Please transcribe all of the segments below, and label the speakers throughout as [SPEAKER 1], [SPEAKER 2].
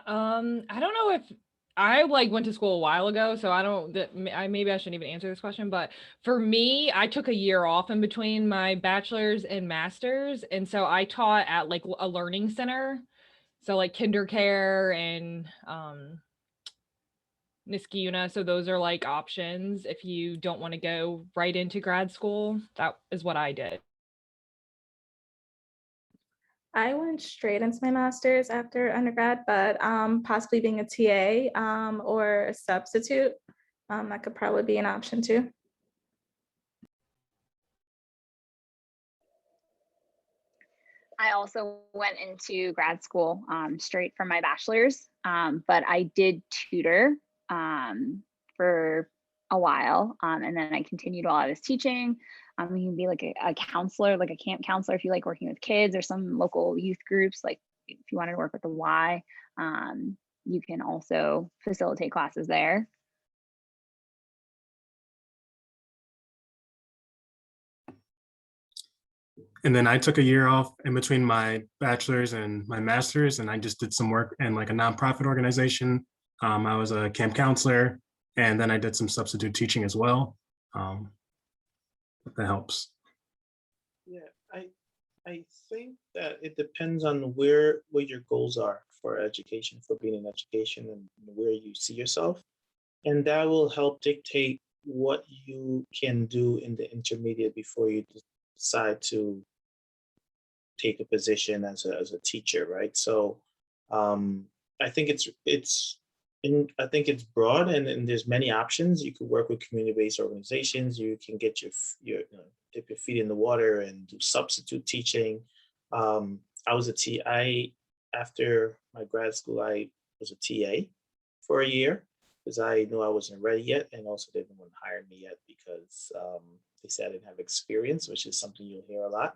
[SPEAKER 1] I don't know if I like went to school a while ago, so I don't that I maybe I shouldn't even answer this question, but for me, I took a year off in between my bachelor's and master's, and so I taught at like a learning center. So like KinderCare and Niskayuna. So those are like options if you don't want to go right into grad school. That is what I did.
[SPEAKER 2] I went straight into my master's after undergrad, but possibly being a TA or a substitute, that could probably be an option too.
[SPEAKER 3] I also went into grad school straight from my bachelor's, but I did tutor for a while, and then I continued while I was teaching. You can be like a counselor, like a camp counselor, if you like working with kids or some local youth groups. Like if you wanted to work with the Y, you can also facilitate classes there.
[SPEAKER 4] And then I took a year off in between my bachelor's and my master's, and I just did some work in like a nonprofit organization. I was a camp counselor, and then I did some substitute teaching as well. If that helps.
[SPEAKER 5] Yeah, I think that it depends on where what your goals are for education, for being in education, and where you see yourself, and that will help dictate what you can do in the intermediate before you decide to take a position as a teacher, right? So I think I think it's broad, and there's many options. You could work with community-based organizations. You can get your dip your feet in the water and do substitute teaching. I was a TA after my grad school. I was a TA for a year because I knew I wasn't ready yet, and also they didn't want to hire me yet because they said I didn't have experience, which is something you'll hear a lot.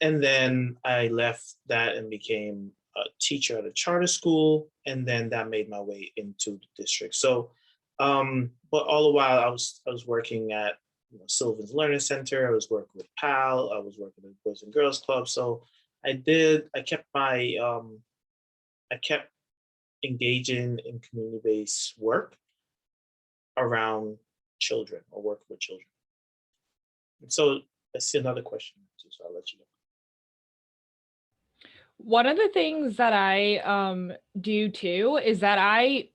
[SPEAKER 5] And then I left that and became a teacher at a charter school, and then that made my way into the district. So, but all the while I was working at Sylvan's Learning Center. I was working with PAL. I was working at Boys and Girls Club. So I kept my I kept engaging in community-based work around children or working with children. And so I see another question, so I'll let you know.
[SPEAKER 1] One of the things that I do too is that I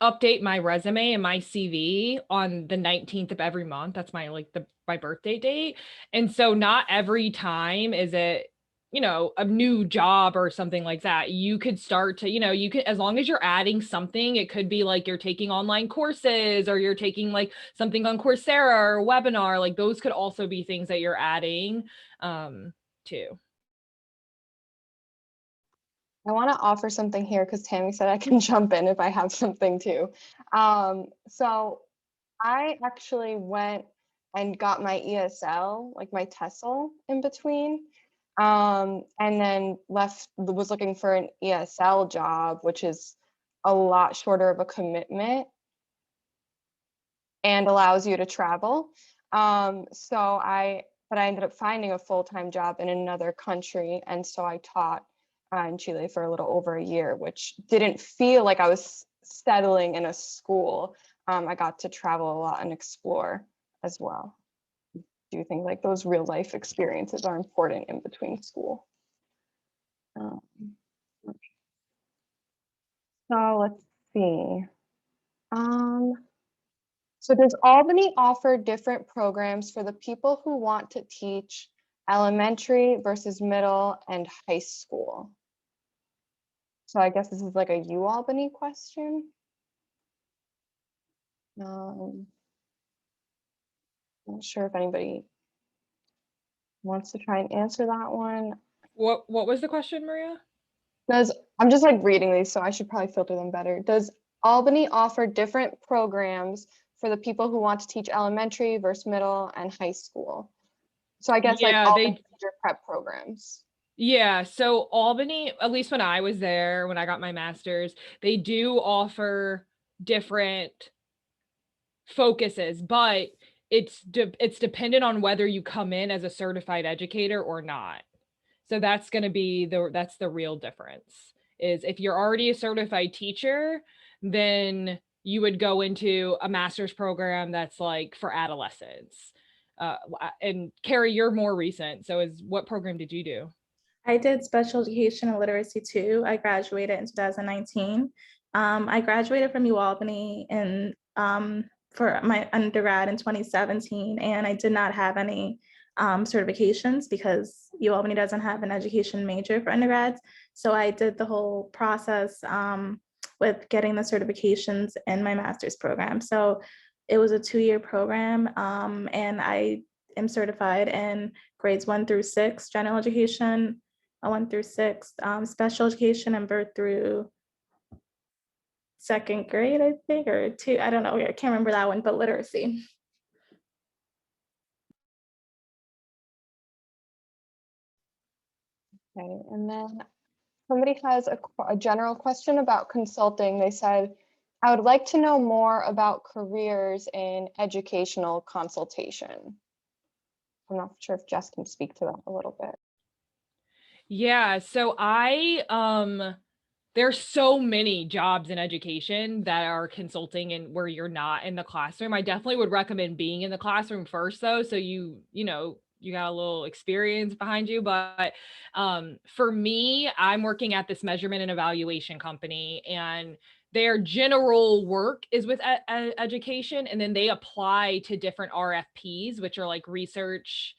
[SPEAKER 1] update my resume and my CV on the 19th of every month. That's my like the my birthday date. And so not every time is it, a new job or something like that. You could start to, you could, as long as you're adding something, it could be like you're taking online courses or you're taking like something on Coursera or webinar, like those could also be things that you're adding too.
[SPEAKER 6] I want to offer something here because Tammy said I can jump in if I have something too. So I actually went and got my ESL, like my TESOL in between, and then was looking for an ESL job, which is a lot shorter of a commitment and allows you to travel. But I ended up finding a full-time job in another country, and so I taught in Chile for a little over a year, which didn't feel like I was settling in a school. I got to travel a lot and explore as well. Do you think like those real life experiences are important in between school? So let's see. So does Albany offer different programs for the people who want to teach elementary versus middle and high school? So I guess this is like a UAlbany question. Not sure if anybody wants to try and answer that one.
[SPEAKER 1] What was the question, Maria?
[SPEAKER 6] I'm just like reading these, so I should probably filter them better. Does Albany offer different programs for the people who want to teach elementary versus middle and high school? So I guess like all the teacher prep programs.
[SPEAKER 1] Yeah, so Albany, at least when I was there, when I got my master's, they do offer different focuses, but it's dependent on whether you come in as a certified educator or not. So that's going to be that's the real difference is if you're already a certified teacher, then you would go into a master's program that's like for adolescents. And Carrie, you're more recent. So what program did you do?
[SPEAKER 2] I did special education and literacy too. I graduated in 2019. I graduated from UAlbany in for my undergrad in 2017, and I did not have any certifications because UAlbany doesn't have an education major for undergrads. So I did the whole process with getting the certifications in my master's program. So it was a 2-year program, and I am certified in grades 1 through 6 general education, 1 through 6 special education, and birth through 2nd grade, I think, or 2, I don't know, I can't remember that one, but literacy.
[SPEAKER 6] Okay, and then somebody has a general question about consulting. They said, I would like to know more about careers in educational consultation. I'm not sure if Jess can speak to that a little bit.
[SPEAKER 1] Yeah, so there's so many jobs in education that are consulting and where you're not in the classroom. I definitely would recommend being in the classroom first though, so you know, you got a little experience behind you. But for me, I'm working at this measurement and evaluation company, and their general work is with education, and then they apply to different RFPs, which are like research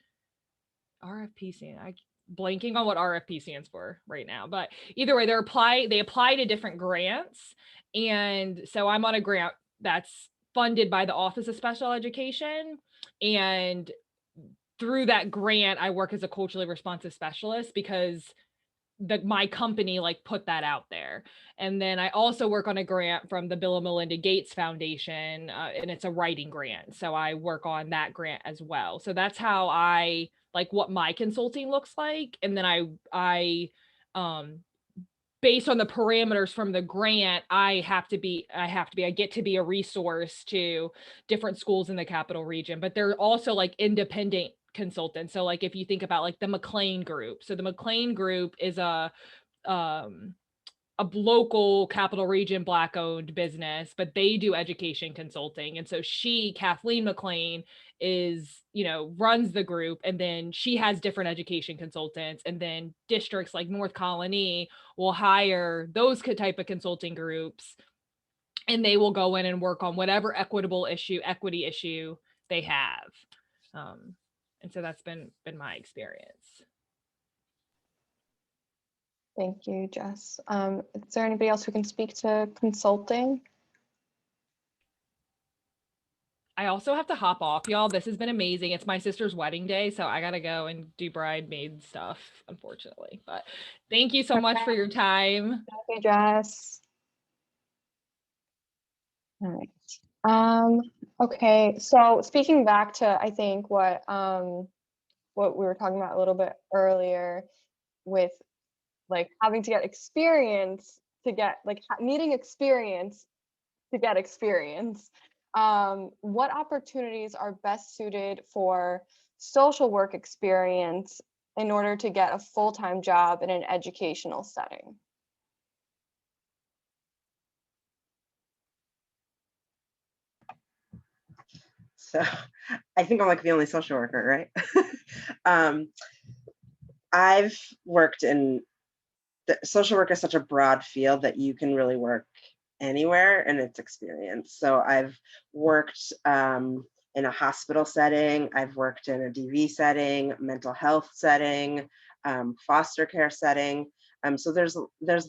[SPEAKER 1] RFP. I blanking on what RFP stands for right now, but either way, they apply to different grants. And so I'm on a grant that's funded by the Office of Special Education. And through that grant, I work as a culturally responsive specialist because my company like put that out there. And then I also work on a grant from the Bill and Melinda Gates Foundation, and it's a writing grant. So I work on that grant as well. So that's how I like what my consulting looks like. And then I based on the parameters from the grant, I get to be a resource to different schools in the capital region, but they're also like independent consultants. So like if you think about like the McLean Group, so the McLean Group is a local capital region Black owned business, but they do education consulting. And so Kathleen McLean is, runs the group, and then she has different education consultants, and then districts like North Colony will hire those type of consulting groups, and they will go in and work on whatever equity issue they have. And so that's been my experience.
[SPEAKER 6] Thank you, Jess. Is there anybody else who can speak to consulting?
[SPEAKER 1] I also have to hop off, y'all. This has been amazing. It's my sister's wedding day, so I gotta go and do bridesmaid stuff, unfortunately. But thank you so much for your time.
[SPEAKER 6] Thank you, Jess. All right. Okay, so speaking back to, I think what we were talking about a little bit earlier with like having to get experience to get like needing experience to get experience. What opportunities are best suited for social work experience in order to get a full-time job in an educational setting?
[SPEAKER 7] So I think I'm like the only social worker, right? I've worked in social work is such a broad field that you can really work anywhere and it's experience. So I've worked in a hospital setting, I've worked in a DV setting, mental health setting, foster care setting. So there's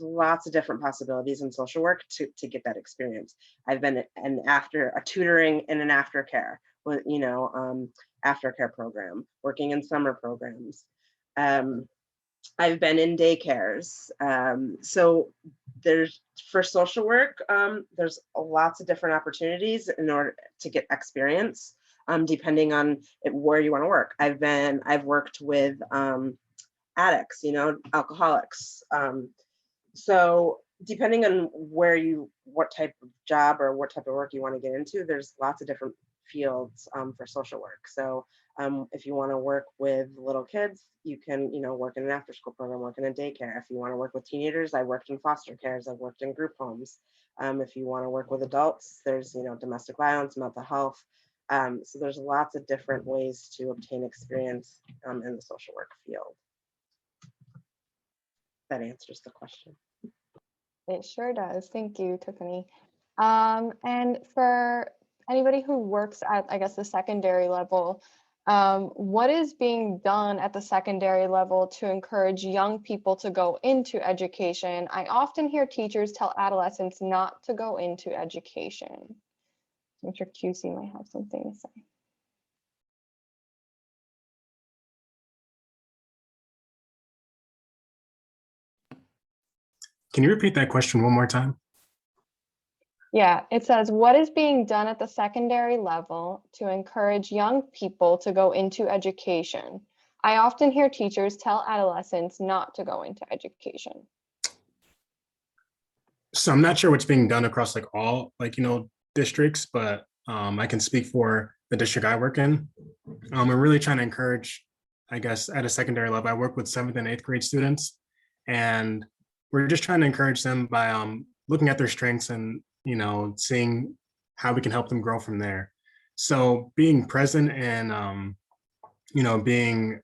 [SPEAKER 7] lots of different possibilities in social work to get that experience. I've been a tutoring in an aftercare, aftercare program, working in summer programs. I've been in daycares. So for social work, there's lots of different opportunities in order to get experience, depending on where you want to work. I've worked with addicts, alcoholics. So depending on what type of job or what type of work you want to get into, there's lots of different fields for social work. So if you want to work with little kids, you can, work in an after school program, work in a daycare. If you want to work with teenagers, I worked in foster cares, I've worked in group homes. If you want to work with adults, there's, domestic violence, mental health. So there's lots of different ways to obtain experience in the social work field. That answers the question.
[SPEAKER 6] It sure does. Thank you, Tiffany. And for anybody who works at, I guess, the secondary level, what is being done at the secondary level to encourage young people to go into education? I often hear teachers tell adolescents not to go into education. I'm sure QC might have something to say.
[SPEAKER 4] Can you repeat that question one more time?
[SPEAKER 6] Yeah, it says, what is being done at the secondary level to encourage young people to go into education? I often hear teachers tell adolescents not to go into education.
[SPEAKER 4] So I'm not sure what's being done across like all districts, but I can speak for the district I work in. We're really trying to encourage, I guess, at a secondary level. I work with 7th and 8th grade students, and we're just trying to encourage them by looking at their strengths and seeing how we can help them grow from there. So being present and being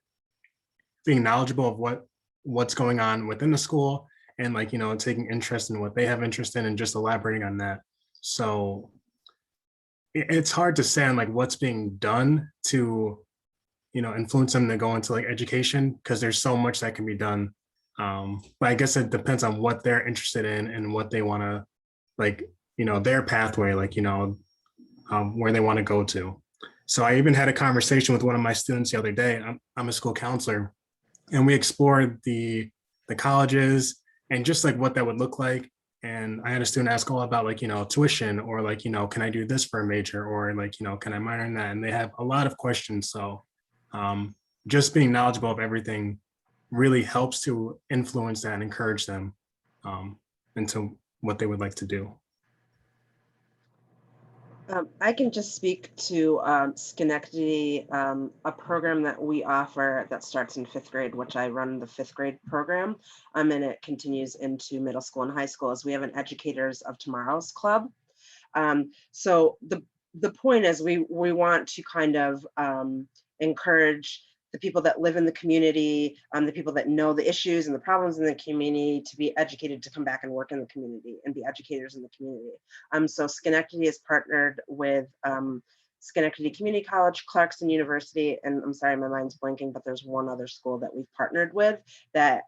[SPEAKER 4] knowledgeable of what's going on within the school, and taking interest in what they have interest in and just elaborating on that. So it's hard to say on what's being done to influence them to go into education, because there's so much that can be done. But I guess it depends on what they're interested in and what they want to their pathway, where they want to go to. So I even had a conversation with one of my students the other day. I'm a school counselor, and we explored the colleges and just what that would look like. And I had a student ask all about tuition, or can I do this for a major, or can I minor in that? And they have a lot of questions. So just being knowledgeable of everything really helps to influence that and encourage them into what they would like to do.
[SPEAKER 7] I can just speak to Schenectady, a program that we offer that starts in 5th grade, which I run the 5th grade program, and it continues into middle school and high school, as we have an Educators of Tomorrow's club. So the point is we want to kind of encourage the people that live in the community, the people that know the issues and the problems in the community, to be educated to come back and work in the community and be educators in the community. So Schenectady is partnered with Schenectady Community College, Clarkson University, and I'm sorry, my mind's blanking, but there's one other school that we've partnered with that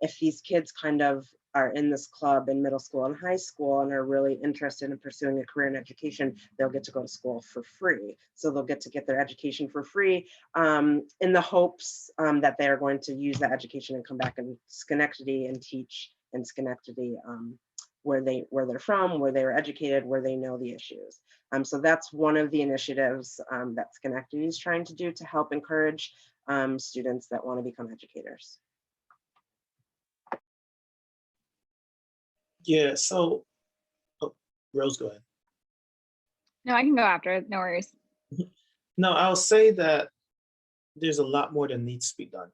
[SPEAKER 7] if these kids kind of are in this club in middle school and high school and are really interested in pursuing a career in education, they'll get to go to school for free. So they'll get to get their education for free in the hopes that they are going to use that education and come back in Schenectady and teach in Schenectady where they're from, where they were educated, where they know the issues. So that's one of the initiatives that Schenectady is trying to do to help encourage students that want to become educators.
[SPEAKER 5] Yeah, so Rose, go ahead.
[SPEAKER 3] No, I can go after, no worries.
[SPEAKER 5] No, I'll say that there's a lot more that needs to be done,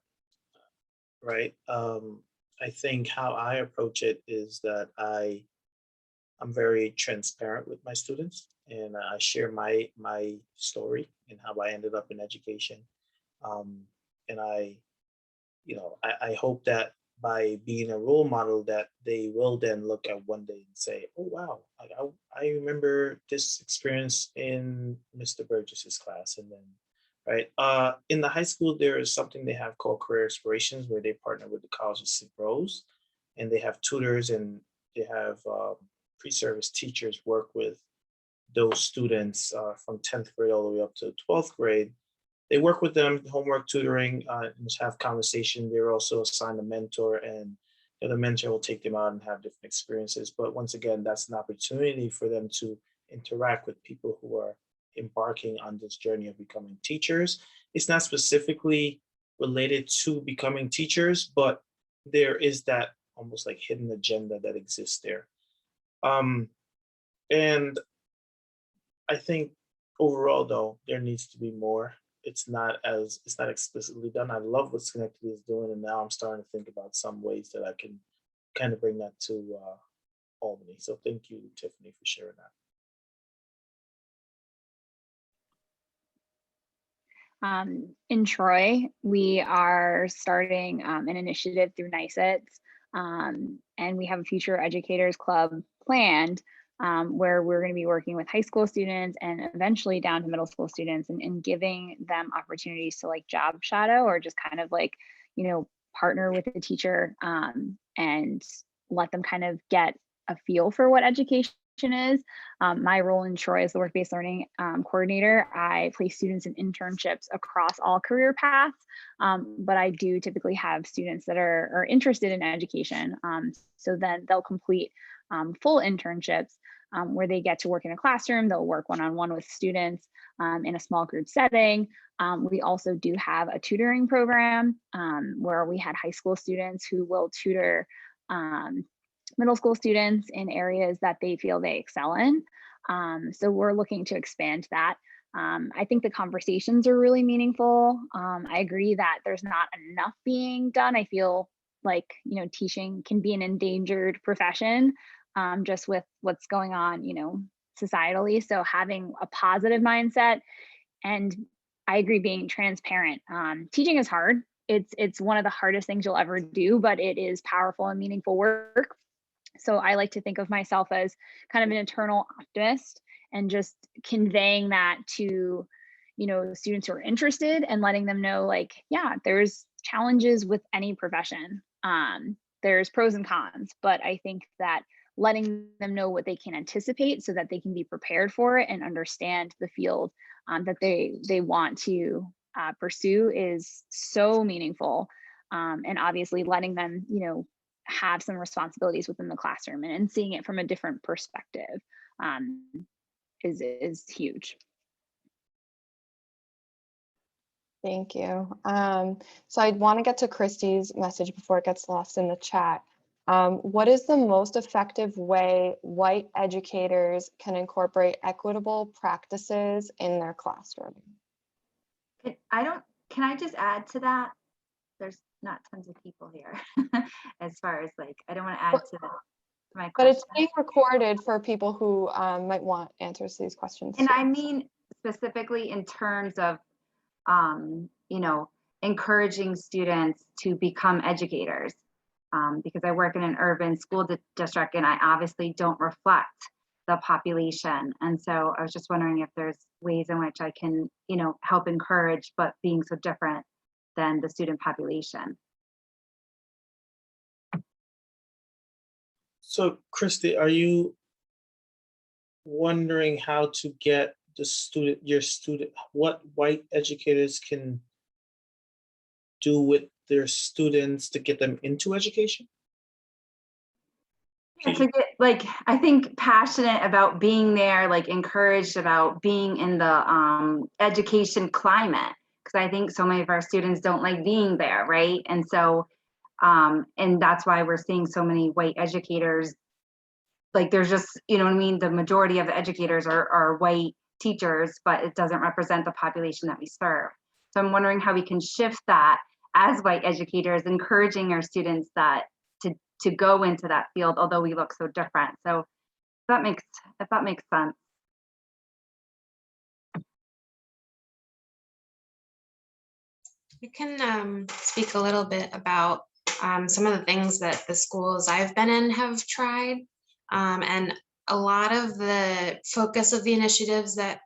[SPEAKER 5] right? I think how I approach it is that I'm very transparent with my students, and I share my story and how I ended up in education. And I hope that by being a role model, that they will then look at one day and say, oh, wow, I remember this experience in Mr. Burgess's class. And then, right, in the high school, there is something they have called Career Aspirations, where they partner with the College of St. Rose, and they have tutors and they have pre-service teachers work with those students from 10th grade all the way up to 12th grade. They work with them, homework, tutoring, and just have conversation. They're also assigned a mentor, and the mentor will take them out and have different experiences. But once again, that's an opportunity for them to interact with people who are embarking on this journey of becoming teachers. It's not specifically related to becoming teachers, but there is that almost like hidden agenda that exists there. And I think overall, though, there needs to be more. It's not explicitly done. I love what Schenectady is doing, and now I'm starting to think about some ways that I can kind of bring that to Albany. So thank you, Tiffany, for sharing that.
[SPEAKER 3] In Troy, we are starting an initiative through NYSETS, and we have a Future Educators Club planned, where we're going to be working with high school students and eventually down to middle school students, and giving them opportunities to like job shadow, or just kind of like, partner with the teacher, and let them kind of get a feel for what education is. My role in Troy as the work-based learning coordinator, I place students in internships across all career paths, but I do typically have students that are interested in education. So then they'll complete full internships where they get to work in a classroom. They'll work one-on-one with students in a small group setting. We also do have a tutoring program where we had high school students who will tutor middle school students in areas that they feel they excel in. So we're looking to expand that. I think the conversations are really meaningful. I agree that there's not enough being done. I feel like, teaching can be an endangered profession just with what's going on, societally. So having a positive mindset, and I agree, being transparent. Teaching is hard. It's one of the hardest things you'll ever do, but it is powerful and meaningful work. So I like to think of myself as kind of an internal optimist, and just conveying that to, students who are interested, and letting them know, like, yeah, there's challenges with any profession. There's pros and cons, but I think that letting them know what they can anticipate so that they can be prepared for it and understand the field that they want to pursue is so meaningful. And obviously letting them, have some responsibilities within the classroom, and seeing it from a different perspective is huge.
[SPEAKER 6] Thank you. So I'd want to get to Christy's message before it gets lost in the chat. What is the most effective way white educators can incorporate equitable practices in their classroom?
[SPEAKER 8] Can I just add to that? There's not tons of people here as far as I don't want to add to my question.
[SPEAKER 6] But it's being recorded for people who might want answers to these questions.
[SPEAKER 8] And I mean, specifically in terms of, encouraging students to become educators, because I work in an urban school district, and I obviously don't reflect the population. And so I was just wondering if there's ways in which I can, help encourage, but being so different than the student population.
[SPEAKER 5] So, Christy, are you wondering how to get what white educators can do with their students to get them into education?
[SPEAKER 8] Yeah, to get, I think, passionate about being there, encouraged about being in the education climate, because I think so many of our students don't like being there, right? And so, and that's why we're seeing so many white educators. There's just, the majority of the educators are white teachers, but it doesn't represent the population that we serve. So I'm wondering how we can shift that as white educators, encouraging our students to go into that field, although we look so different. So if that makes sense.
[SPEAKER 9] I can speak a little bit about some of the things that the schools I've been in have tried. And a lot of the focus of the initiatives that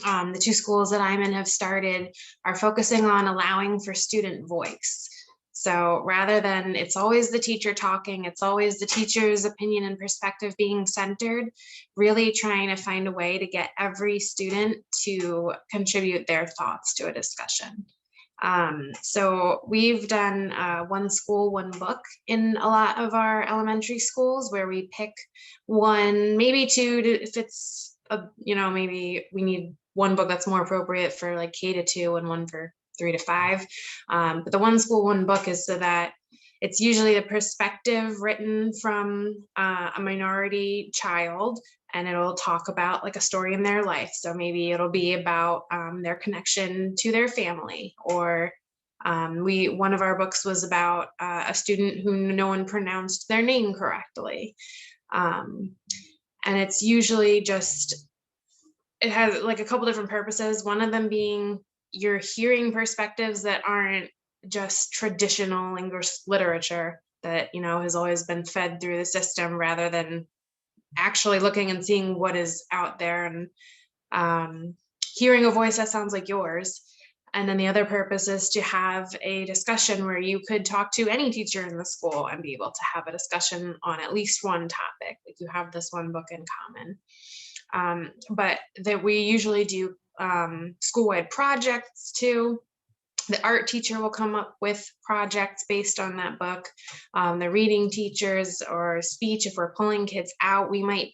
[SPEAKER 9] the two schools that I'm in have started are focusing on allowing for student voice. So rather than it's always the teacher talking, it's always the teacher's opinion and perspective being centered, really trying to find a way to get every student to contribute their thoughts to a discussion. So we've done one school, one book in a lot of our elementary schools, where we pick one, maybe two, if it's, maybe we need one book that's more appropriate for K-2 and one for 3 to 5. But the one school, one book is so that it's usually the perspective written from a minority child, and it'll talk about like a story in their life. So maybe it'll be about their connection to their family, or one of our books was about a student who no one pronounced their name correctly. And it's usually just, it has like a couple different purposes. One of them being you're hearing perspectives that aren't just traditional English literature that, you know, has always been fed through the system, rather than actually looking and seeing what is out there and hearing a voice that sounds like yours. And then the other purpose is to have a discussion where you could talk to any teacher in the school and be able to have a discussion on at least one topic. Like you have this one book in common. But that we usually do school-wide projects too. The art teacher will come up with projects based on that book. The reading teachers or speech, if we're pulling kids out, we might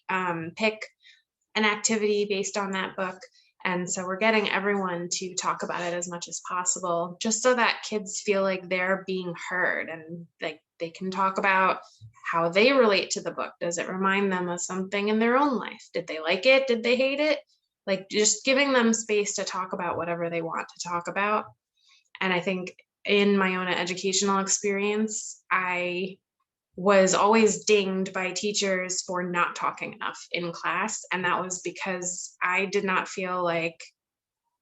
[SPEAKER 9] pick an activity based on that book. And so we're getting everyone to talk about it as much as possible, just so that kids feel like they're being heard and like they can talk about how they relate to the book. Does it remind them of something in their own life? Did they like it? Did they hate it? Like just giving them space to talk about whatever they want to talk about. And I think in my own educational experience, I was always dinged by teachers for not talking enough in class. And that was because I did not feel like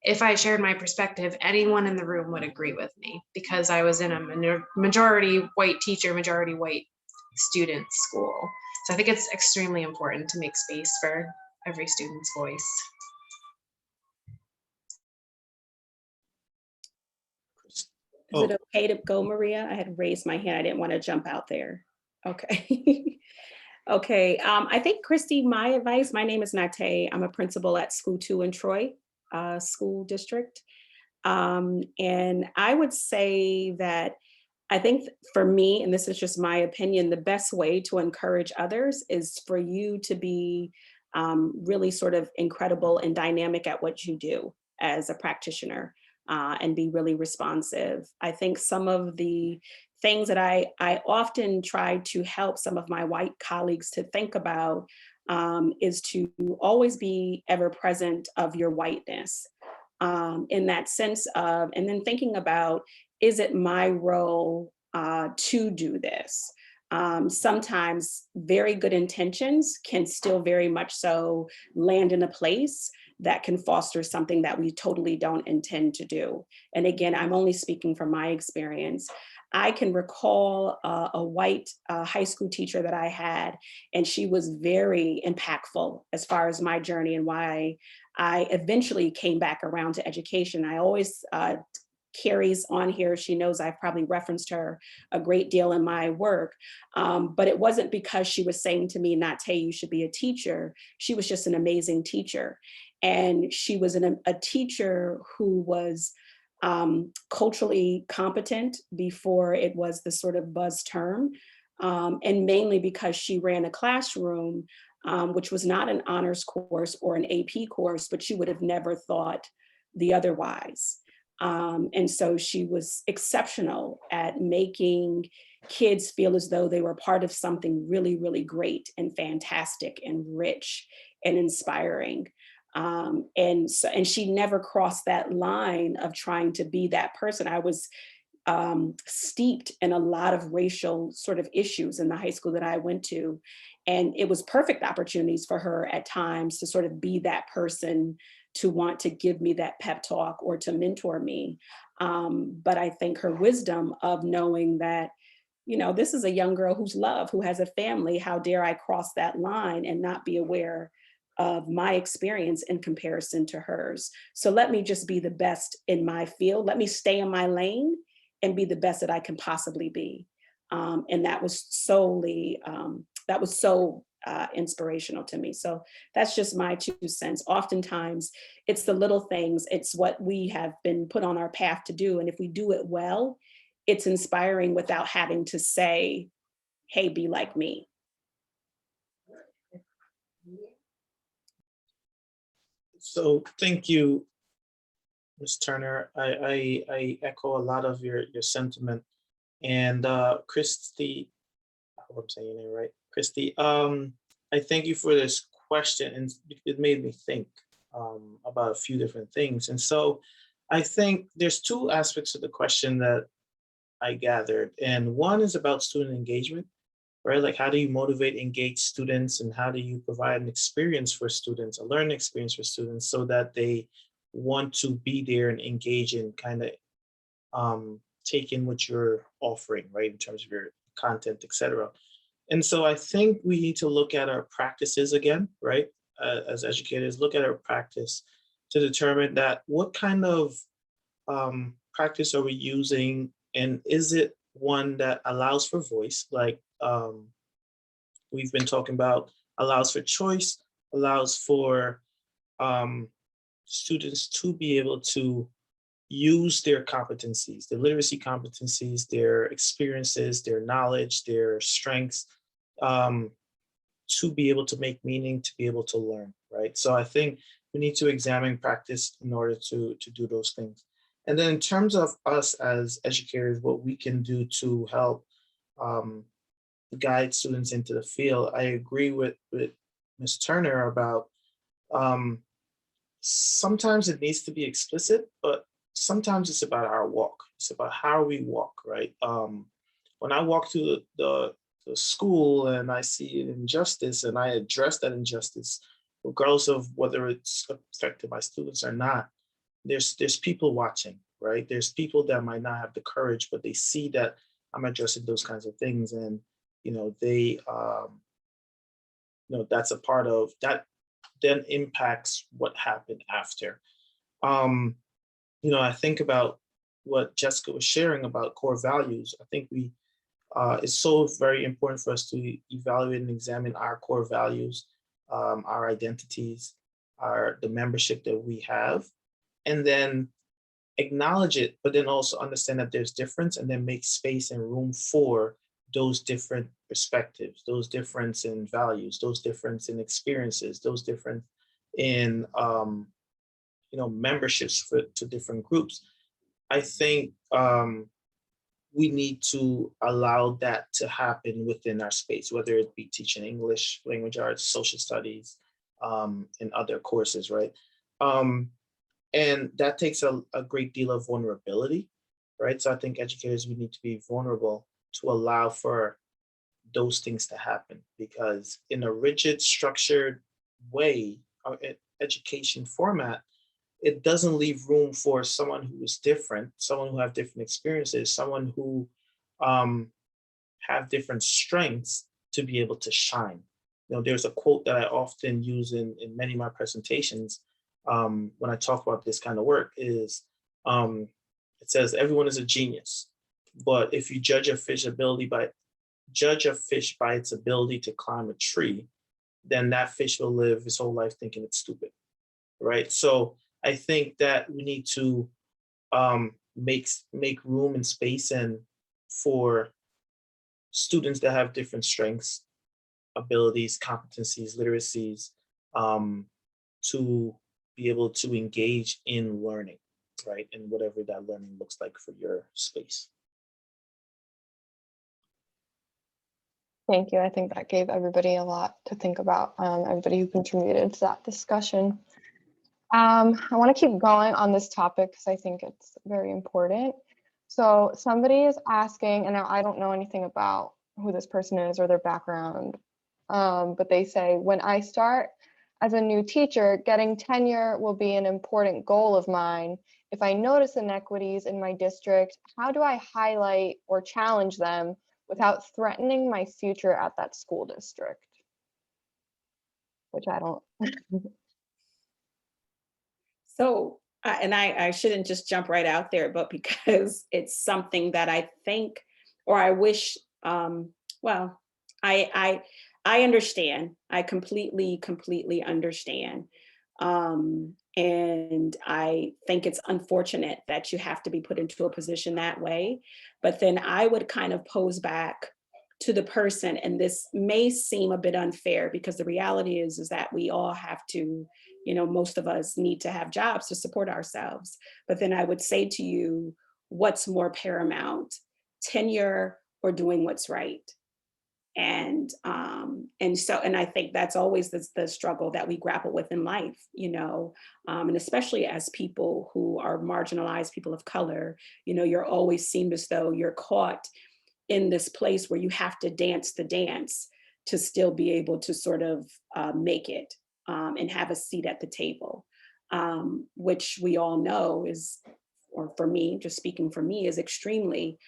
[SPEAKER 9] if I shared my perspective, anyone in the room would agree with me, because I was in a majority white teacher, majority white student school. So I think it's extremely important to make space for every student's voice.
[SPEAKER 10] Is it okay to go, Maria? I had raised my hand. I didn't want to jump out there. Okay. Okay. I think, Christy, my advice, my name is Nate. I'm a principal at School 2 in Troy School District. And I would say that I think for me, and this is just my opinion, the best way to encourage others is for you to be really sort of incredible and dynamic at what you do as a practitioner. And be really responsive. I think some of the things that I often try to help some of my white colleagues to think about is to always be ever present of your whiteness in that sense of, and then thinking about, is it my role to do this? Sometimes very good intentions can still very much so land in a place that can foster something that we totally don't intend to do. And again, I'm only speaking from my experience. I can recall a white high school teacher that I had, and she was very impactful as far as my journey and why I eventually came back around to education. I always Carrie's on here. She knows I've probably referenced her a great deal in my work, but it wasn't because she was saying to me, Nate, you should be a teacher. She was just an amazing teacher. And she was a teacher who was culturally competent before it was the sort of buzz term, and mainly because she ran a classroom, which was not an honors course or an AP course, but you would have never thought the otherwise. And so she was exceptional at making kids feel as though they were part of something really, really great and fantastic and rich and inspiring. And she never crossed that line of trying to be that person. I was steeped in a lot of racial sort of issues in the high school that I went to. And it was perfect opportunities for her at times to sort of be that person to want to give me that pep talk or to mentor me. But I think her wisdom of knowing that, you know, this is a young girl who's loved, who has a family, how dare I cross that line and not be aware of my experience in comparison to hers. So let me just be the best in my field. Let me stay in my lane and be the best that I can possibly be. And that was solely, so inspirational to me. So that's just my 2 cents. Oftentimes it's the little things, it's what we have been put on our path to do. And if we do it well, it's inspiring without having to say, hey, be like me.
[SPEAKER 5] So thank you, Ms. Turner. I echo a lot of your sentiment. And Christy, I hope I'm saying your name right. Christy, I thank you for this question, and it made me think about a few different things. And so I think there's two aspects of the question that I gathered, and one is about student engagement, right? Like, how do you motivate, engage students, and how do you provide an experience for students, a learning experience for students, so that they want to be there and engage and kind of take in what you're offering, right, in terms of your content, etc. And so I think we need to look at our practices again, right? As educators, look at our practice to determine that what kind of practice are we using, and is it one that allows for voice, like we've been talking about, allows for choice, allows for students to be able to use their competencies, their literacy competencies, their experiences, their knowledge, their strengths, to be able to make meaning, to be able to learn, right? So I think we need to examine practice in order to do those things. And then in terms of us as educators, what we can do to help guide students into the field, I agree with Ms. Turner about sometimes it needs to be explicit, but sometimes it's about our walk. It's about how we walk, right? When I walk through the school and I see an injustice and I address that injustice, regardless of whether it's affected my students or not, there's people watching, right? There's people that might not have the courage, but they see that I'm addressing those kinds of things, and they that's a part of that then impacts what happened after. I think about what Jessica was sharing about core values. I think it's so very important for us to evaluate and examine our core values, our identities, the membership that we have, and then acknowledge it, but then also understand that there's difference, and then make space and room for those different perspectives, those difference in values, those difference in experiences, those different in memberships to different groups. I think we need to allow that to happen within our space, whether it be teaching English, language arts, social studies, and other courses, right? And that takes a great deal of vulnerability, right? So I think educators, we need to be vulnerable to allow for those things to happen, because in a rigid, structured way, education format, it doesn't leave room for someone who is different, someone who have different experiences, someone who have different strengths to be able to shine. There's a quote that I often use in many of my presentations when I talk about this kind of work is, it says, everyone is a genius, but if you judge a fish by its ability to climb a tree, then that fish will live his whole life thinking it's stupid, right? So I think that we need to make room and space and for students that have different strengths, abilities, competencies, literacies, to be able to engage in learning, right? And whatever that learning looks like for your space.
[SPEAKER 6] Thank you. I think that gave everybody a lot to think about, everybody who contributed to that discussion. I want to keep going on this topic because I think it's very important. So somebody is asking, and now I don't know anything about who this person is or their background, but they say, when I start as a new teacher, getting tenure will be an important goal of mine. If I notice inequities in my district, how do I highlight or challenge them without threatening my future at that school district? Which I don't.
[SPEAKER 10] So, and I shouldn't just jump right out there, but because it's something that I think, or I wish, well, I understand. I completely understand. And I think it's unfortunate that you have to be put into a position that way. But then I would kind of pose back to the person, and this may seem a bit unfair because the reality is that we all have to, most of us need to have jobs to support ourselves. But then I would say to you, what's more paramount? tenure or doing what's right. And I think that's always the struggle that we grapple with in life, and especially as people who are marginalized, people of color, you're always seemed as though you're caught in this place where you have to dance the dance to still be able to sort of make it and have a seat at the table, which we all know is, or for me, just speaking for me, is extremely,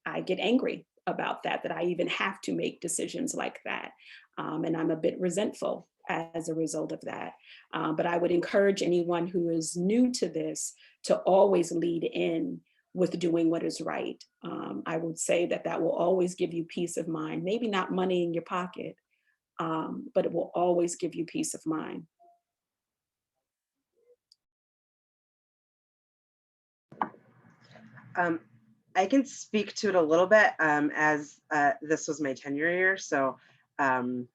[SPEAKER 10] I get angry about that I even have to make decisions like that. And I'm a bit resentful as a result of that. But I would encourage anyone who is new to this to always lead in with doing what is right. I would say that will always give you peace of mind, maybe not money in your pocket, but it will always give you peace of mind.
[SPEAKER 7] I can speak to it a little bit as this was my tenure year. So I'm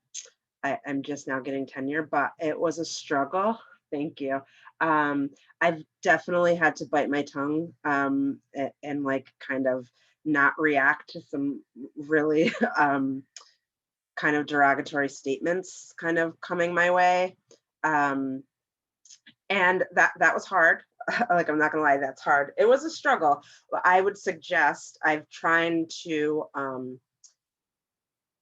[SPEAKER 7] just now getting tenure, but it was a struggle. Thank you. I've definitely had to bite my tongue and like kind of not react to some really kind of derogatory statements kind of coming my way. And that was hard. Like, I'm not gonna lie, that's hard. It was a struggle. I would suggest I've tried to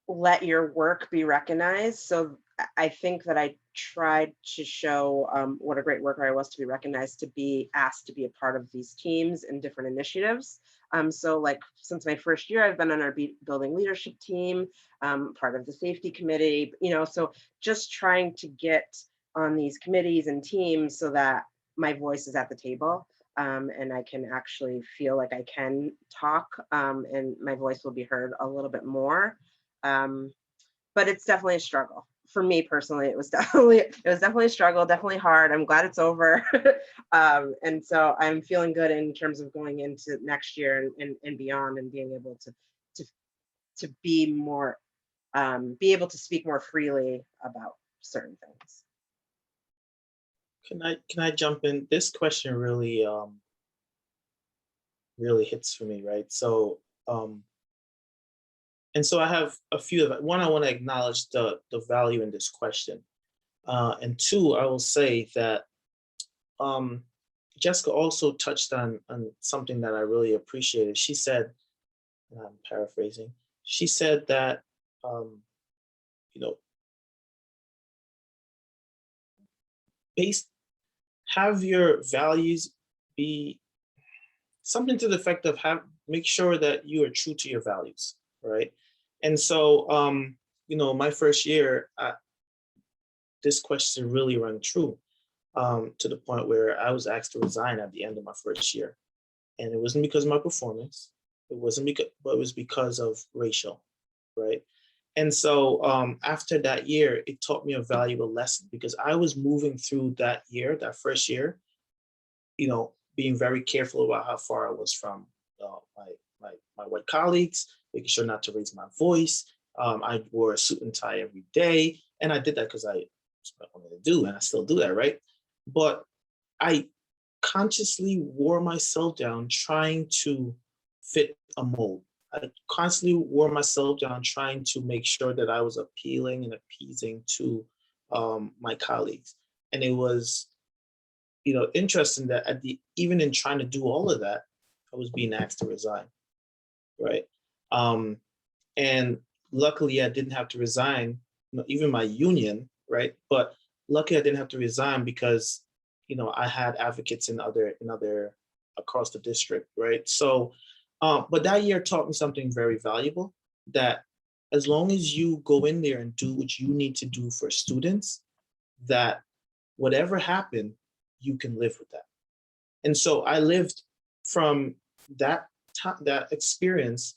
[SPEAKER 7] let your work be recognized. So I think that I tried to show what a great worker I was to be recognized, to be asked to be a part of these teams and different initiatives. So like, since my first year, I've been on our building leadership team, part of the safety committee, so just trying to get on these committees and teams so that my voice is at the table, and I can actually feel like I can talk, and my voice will be heard a little bit more. But it's definitely a struggle. For me personally, it was definitely a struggle, definitely hard. I'm glad it's over. And so I'm feeling good in terms of going into next year and beyond, and being able to be more, be able to speak more freely about certain things.
[SPEAKER 5] Can I jump in? This question really really hits for me, right? So and so I have a few of it. One, I want to acknowledge the value in this question. And two, I will say that Jessica also touched on something that I really appreciated. She said, and I'm paraphrasing, she said that, have your values be something to the effect of make sure that you are true to your values, right? And so, my first year, this question really rang true, to the point where I was asked to resign at the end of my first year. And it wasn't because of my performance. It wasn't because, but it was because of racial, right? And so after that year, it taught me a valuable lesson, because I was moving through that year, that first year, being very careful about how far I was from my white colleagues, making sure not to raise my voice. I wore a suit and tie every day. And I did that because I wanted to do, and I still do that, right? But I consciously wore myself down trying to fit a mold. I constantly wore myself down trying to make sure that I was appealing and appeasing to my colleagues. And it was, interesting that even in trying to do all of that, I was being asked to resign, right? And luckily I didn't have to resign, even my union, right? But luckily I didn't have to resign because, I had advocates in other across the district, right? So, but that year taught me something very valuable, that as long as you go in there and do what you need to do for students, that whatever happened, you can live with that. And so I lived from that experience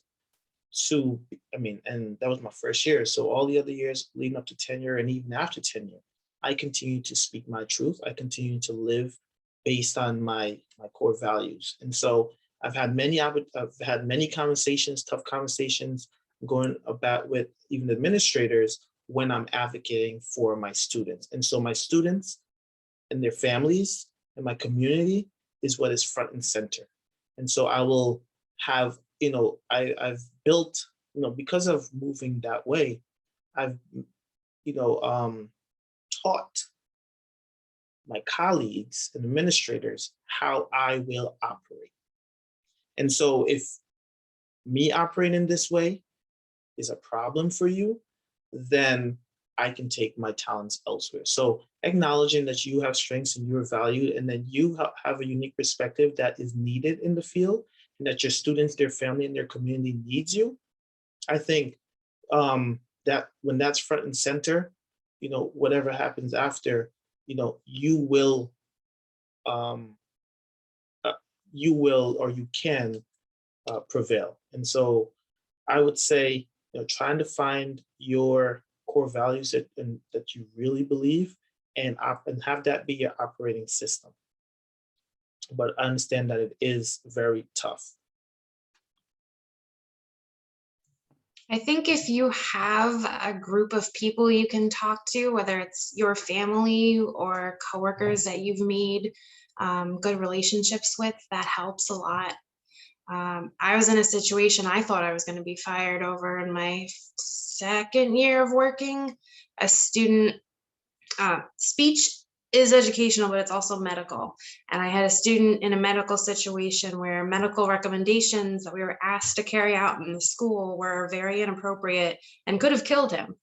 [SPEAKER 5] to, and that was my first year. So all the other years leading up to tenure and even after tenure, I continued to speak my truth. I continued to live based on my core values. And so I've had many conversations, tough conversations, going about with even administrators when I'm advocating for my students. And so my students and their families and my community is what is front and center. And so I will have, I've built, because of moving that way, I've, taught my colleagues and administrators how I will operate. And so if me operating this way is a problem for you, then I can take my talents elsewhere. So acknowledging that you have strengths and you are valued, and that you have a unique perspective that is needed in the field, and that your students, their family, and their community needs you. I think that when that's front and center, whatever happens after, you will or you can prevail. And so I would say, trying to find your core values that you really believe, and have that be your operating system. But I understand that it is very tough.
[SPEAKER 9] I think if you have a group of people you can talk to, whether it's your family or coworkers that you've made good relationships with, that helps a lot. I was in a situation I thought I was going to be fired over in my second year of working. A student, speech is educational, but it's also medical. And I had a student in a medical situation where medical recommendations that we were asked to carry out in the school were very inappropriate and could have killed him.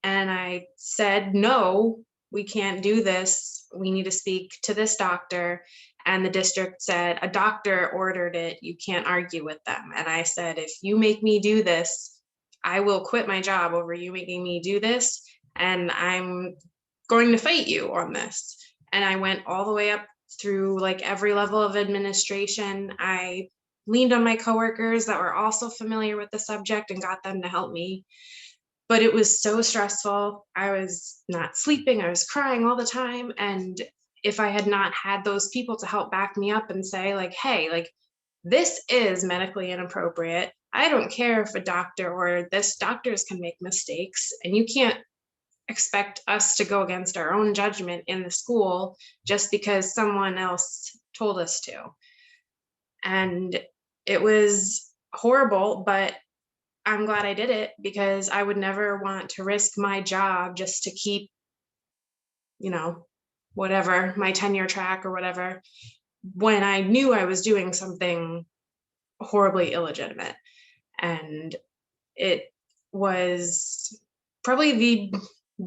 [SPEAKER 9] And I said, no, we can't do this. We need to speak to this doctor. And the district said, a doctor ordered it. You can't argue with them. And I said, if you make me do this, I will quit my job over you making me do this. And I'm going to fight you on this. And I went all the way up through like every level of administration. I leaned on my coworkers that were also familiar with the subject and got them to help me. But it was so stressful. I was not sleeping. I was crying all the time. And if I had not had those people to help back me up and say like, hey, like this is medically inappropriate. I don't care if a doctor ordered this. Doctors can make mistakes, and you can't expect us to go against our own judgment in the school just because someone else told us to. And it was horrible, but I'm glad I did it, because I would never want to risk my job just to keep, whatever, my tenure track or whatever, when I knew I was doing something horribly illegitimate. And it was probably the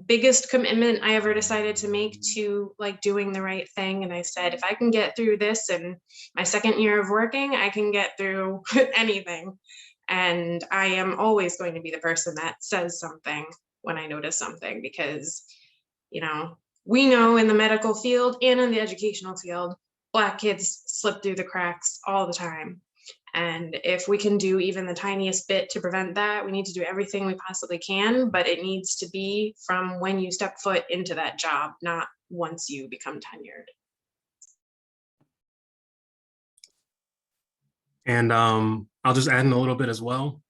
[SPEAKER 9] biggest commitment I ever decided to make to like doing the right thing. And I said, if I can get through this in my second year of working, I can get through anything. And I am always going to be the person that says something when I notice something, because, we know in the medical field and in the educational field, Black kids slip through the cracks all the time. And if we can do even the tiniest bit to prevent that, we need to do everything we possibly can, but it needs to be from when you step foot into that job, not once you become tenured.
[SPEAKER 4] And I'll just add in a little bit as well.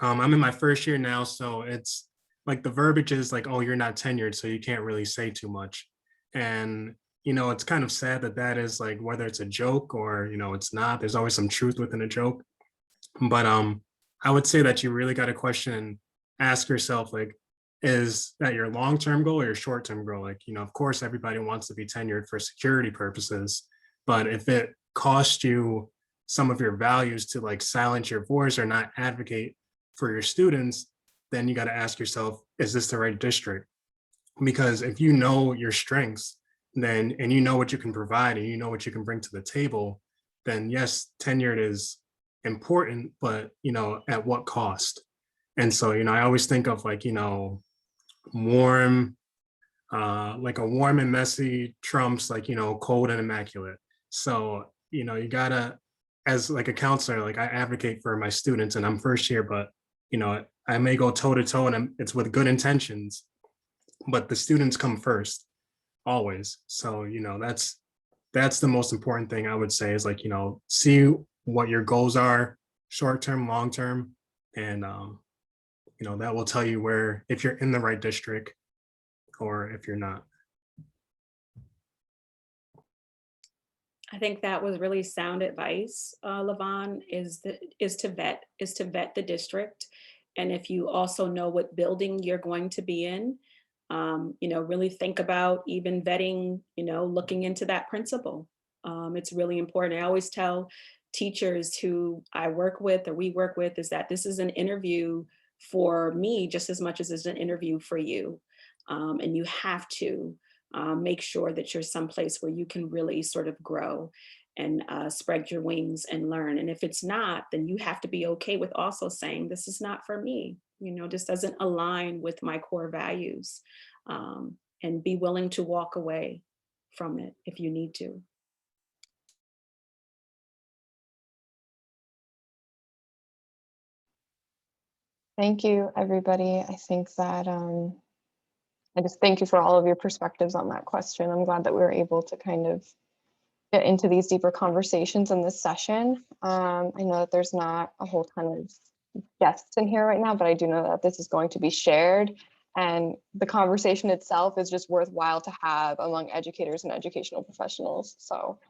[SPEAKER 4] I'm in my first year now, so it's like the verbiage is like, oh, you're not tenured, so you can't really say too much. And, it's kind of sad that is like, whether it's a joke or, it's not, there's always some truth within a joke. But I would say that you really got to question and ask yourself, like, is that your long-term goal or your short-term goal? Like, of course, everybody wants to be tenured for security purposes, but if it costs you some of your values to like silence your voice or not advocate for your students, then you got to ask yourself, is this the right district? Because if you know your strengths, then, and you know what you can provide and you know what you can bring to the table, then yes, tenured is important, but at what cost? And so, I always think of like, warm, like a warm and messy trumps like, cold and immaculate. So, you gotta, as like a counselor, like I advocate for my students and I'm first year, but I may go toe to toe and it's with good intentions, but the students come first always. So, that's the most important thing I would say is like, see what your goals are, short-term, long-term, and that will tell you where, if you're in the right district or if you're not.
[SPEAKER 10] I think that was really sound advice, Levon, is to vet the district. And if you also know what building you're going to be in, really think about even vetting, looking into that principal. It's really important. I always tell teachers who I work with or we work with is that this is an interview for me just as much as it's an interview for you. And you have to make sure that you're someplace where you can really sort of grow and spread your wings and learn. And if it's not, then you have to be okay with also saying, this is not for me. This doesn't align with my core values. And be willing to walk away from it if you need to.
[SPEAKER 6] Thank you, everybody. I think that I just thank you for all of your perspectives on that question. I'm glad that we were able to kind of get into these deeper conversations in this session. I know that there's not a whole ton of guests in here right now, but I do know that this is going to be shared, and the conversation itself is just worthwhile to have among educators and educational professionals. So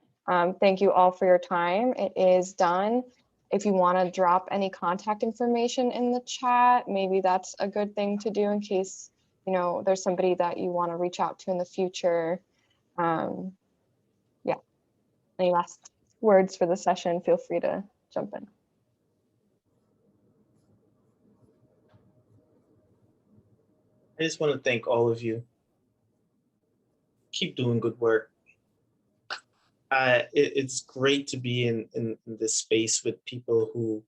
[SPEAKER 6] thank you all for your time. It is done. If you want to drop any contact information in the chat, maybe that's a good thing to do in case, there's somebody that you want to reach out to in the future. Yeah. Any last words for the session? Feel free to jump in.
[SPEAKER 5] I just want to thank all of you. Keep doing good work. It's great to be in this space with people who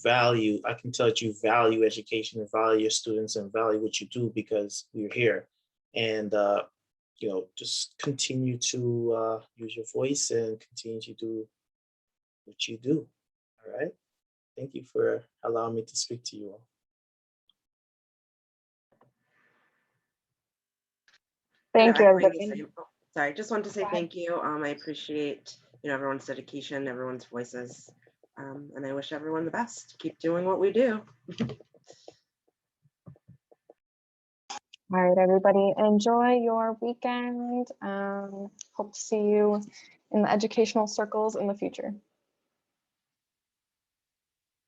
[SPEAKER 5] value, I can tell that you value education and value your students and value what you do because we're here. And, just continue to use your voice and continue to do what you do. All right. Thank you for allowing me to speak to you all.
[SPEAKER 6] Thank you,
[SPEAKER 7] I
[SPEAKER 6] everybody.
[SPEAKER 7] Sorry, just wanted to say thank you. I appreciate everyone's dedication, everyone's voices, and I wish everyone the best. Keep doing what we do.
[SPEAKER 6] All right, everybody, enjoy your weekend. Hope to see you in the educational circles in the future.